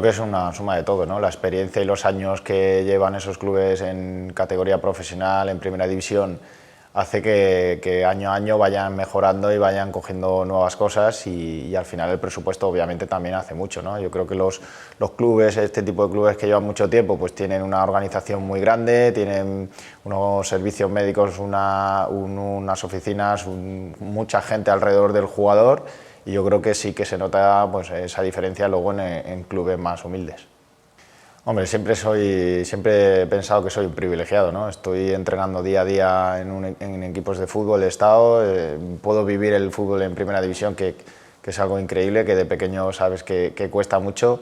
creo que es una suma de todo, ¿no? La experiencia y los años que llevan esos clubes en categoría profesional, en primera división, hace que año a año vayan mejorando y vayan cogiendo nuevas cosas y al final el presupuesto obviamente también hace mucho, ¿no? Yo creo que los clubes, este tipo de clubes que llevan mucho tiempo, pues tienen una organización muy grande, tienen unos servicios médicos, unas oficinas, mucha gente alrededor del jugador, y yo creo que sí que se nota pues, esa diferencia luego en clubes más humildes. Hombre, siempre he pensado que soy un privilegiado, ¿no? Estoy entrenando día a día en equipos de fútbol, he estado, puedo vivir el fútbol en primera división, que es algo increíble, que de pequeño sabes que cuesta mucho.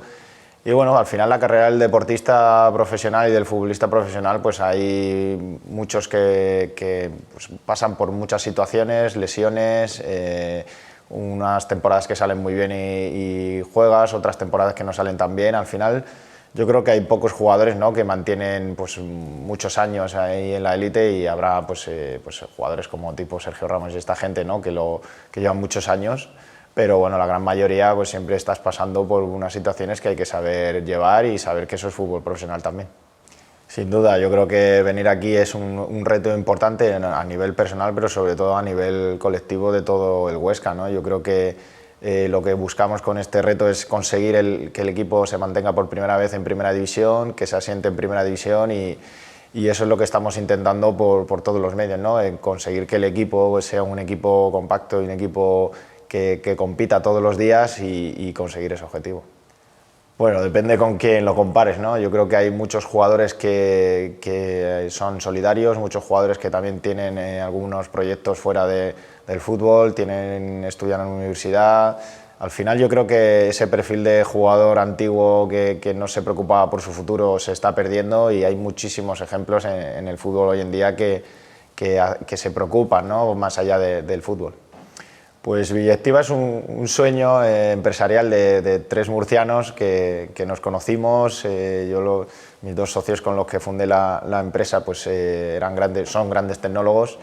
Y bueno, al final la carrera del deportista profesional y del futbolista profesional, pues hay muchos que pues, pasan por muchas situaciones, lesiones, unas temporadas que salen muy bien y juegas, otras temporadas que no salen tan bien. Al final yo creo que hay pocos jugadores, ¿no?, que mantienen pues, muchos años ahí en la élite, y habrá pues, jugadores como tipo Sergio Ramos y esta gente, ¿no?, que llevan muchos años, pero bueno, la gran mayoría pues, siempre estás pasando por unas situaciones que hay que saber llevar y saber que eso es fútbol profesional también. Sin duda, yo creo que venir aquí es un reto importante a nivel personal, pero sobre todo a nivel colectivo de todo el Huesca, ¿no? Yo creo que lo que buscamos con este reto es conseguir que el equipo se mantenga por primera vez en primera división, que se asiente en primera división, y eso es lo que estamos intentando por todos los medios, ¿no? Conseguir que el equipo sea un equipo compacto y un equipo que compita todos los días y conseguir ese objetivo. Bueno, depende con quién lo compares, ¿no? Yo creo que hay muchos jugadores que son solidarios, muchos jugadores que también tienen algunos proyectos fuera del fútbol, estudian en la universidad. Al final yo creo que ese perfil de jugador antiguo que no se preocupaba por su futuro se está perdiendo, y hay muchísimos ejemplos en el fútbol hoy en día que se preocupan, ¿no?, más allá del fútbol. Pues Villectiva es un sueño empresarial de tres murcianos que nos conocimos. Mis dos socios con los que fundé la empresa pues, son grandes tecnólogos,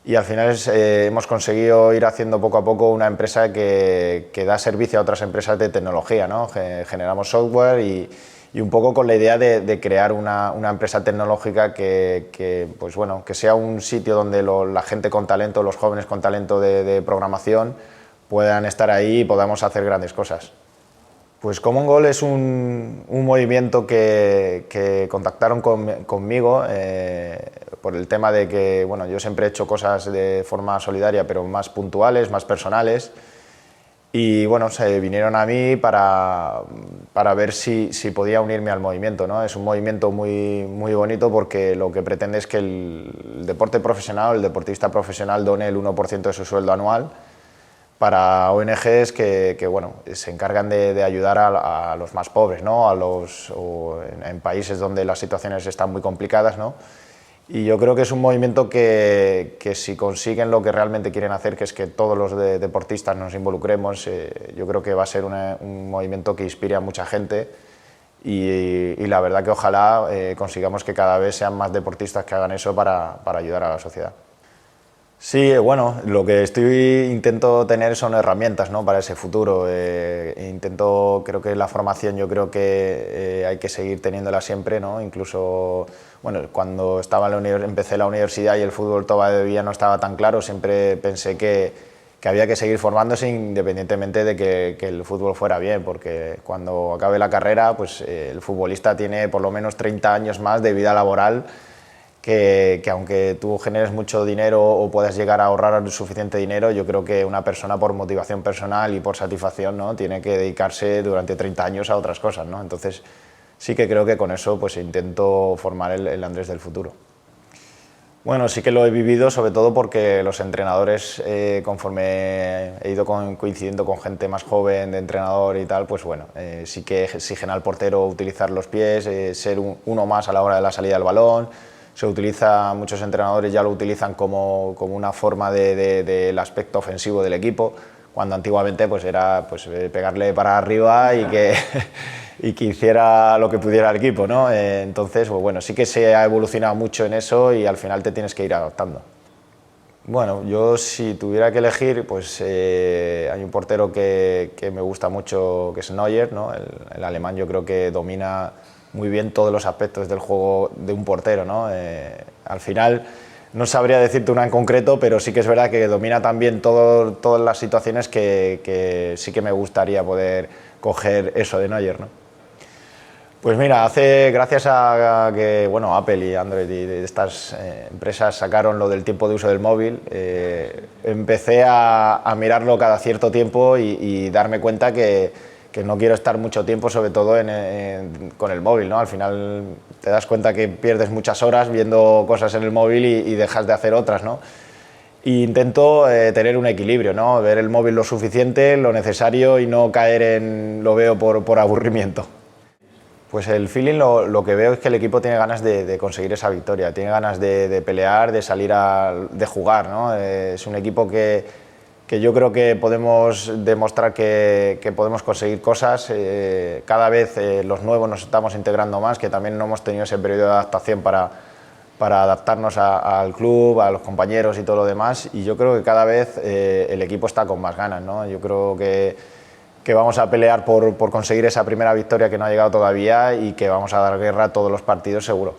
y al final hemos conseguido ir haciendo poco a poco una empresa que da servicio a otras empresas de tecnología, ¿no? Generamos software y un poco con la idea de crear una empresa tecnológica pues bueno, que sea un sitio donde la gente con talento, los jóvenes con talento de programación, puedan estar ahí y podamos hacer grandes cosas. Pues Common Goal es un movimiento que contactaron conmigo por el tema de que bueno, yo siempre he hecho cosas de forma solidaria, pero más puntuales, más personales. Y bueno, se vinieron a mí para ver si podía unirme al movimiento, ¿no? Es un movimiento muy bonito, porque lo que pretende es que el deporte profesional, el deportista profesional, done el 1% de su sueldo anual para ONGs que bueno, se encargan de ayudar a los más pobres, ¿no? En países donde las situaciones están muy complicadas, ¿no? Y yo creo que es un movimiento que si consiguen lo que realmente quieren hacer, que es que todos los deportistas nos involucremos, yo creo que va a ser un movimiento que inspire a mucha gente, y la verdad que ojalá consigamos que cada vez sean más deportistas que hagan eso para ayudar a la sociedad. Sí, bueno, lo que intento tener son herramientas, ¿no?, para ese futuro. Creo que la formación, yo creo que hay que seguir teniéndola siempre, ¿no? Incluso, bueno, cuando empecé la universidad y el fútbol todavía no estaba tan claro, siempre pensé que había que seguir formándose independientemente de que el fútbol fuera bien, porque cuando acabe la carrera, pues el futbolista tiene por lo menos 30 años más de vida laboral, que aunque tú generes mucho dinero o puedas llegar a ahorrar suficiente dinero, yo creo que una persona, por motivación personal y por satisfacción, ¿no?, tiene que dedicarse durante 30 años a otras cosas, ¿no? Entonces sí que creo que con eso pues intento formar el Andrés del futuro. Bueno, sí que lo he vivido, sobre todo porque los entrenadores, conforme he ido coincidiendo con gente más joven de entrenador y tal, pues bueno, sí que exigen al portero utilizar los pies, ser uno más a la hora de la salida del balón. Muchos entrenadores ya lo utilizan como una forma del aspecto ofensivo del equipo, cuando antiguamente pues era pues, pegarle para arriba y que hiciera lo que pudiera el equipo, ¿no? Entonces, pues bueno, sí que se ha evolucionado mucho en eso, y al final te tienes que ir adaptando. Bueno, yo si tuviera que elegir, pues hay un portero que me gusta mucho, que es Neuer, ¿no? El alemán yo creo que domina muy bien todos los aspectos del juego de un portero, ¿no? Al final no sabría decirte una en concreto, pero sí que es verdad que domina también todas las situaciones que sí que me gustaría poder coger eso de Neuer, ¿no? Pues mira, gracias a que bueno, Apple y Android y estas empresas sacaron lo del tiempo de uso del móvil, empecé a mirarlo cada cierto tiempo y darme cuenta que no quiero estar mucho tiempo, sobre todo con el móvil, ¿no? Al final te das cuenta que pierdes muchas horas viendo cosas en el móvil y dejas de hacer otras, ¿no? E intento tener un equilibrio, ¿no? Ver el móvil lo suficiente, lo necesario y no caer en lo veo por aburrimiento. Pues el feeling lo que veo es que el equipo tiene ganas de conseguir esa victoria, tiene ganas de pelear, de salir de jugar, ¿no? Es un equipo que yo creo que podemos demostrar que podemos conseguir cosas. Cada vez los nuevos nos estamos integrando más, que también no hemos tenido ese periodo de adaptación para adaptarnos al club, a los compañeros y todo lo demás. Y yo creo que cada vez el equipo está con más ganas, ¿no? Yo creo que vamos a pelear por conseguir esa primera victoria que no ha llegado todavía y que vamos a dar guerra a todos los partidos seguro.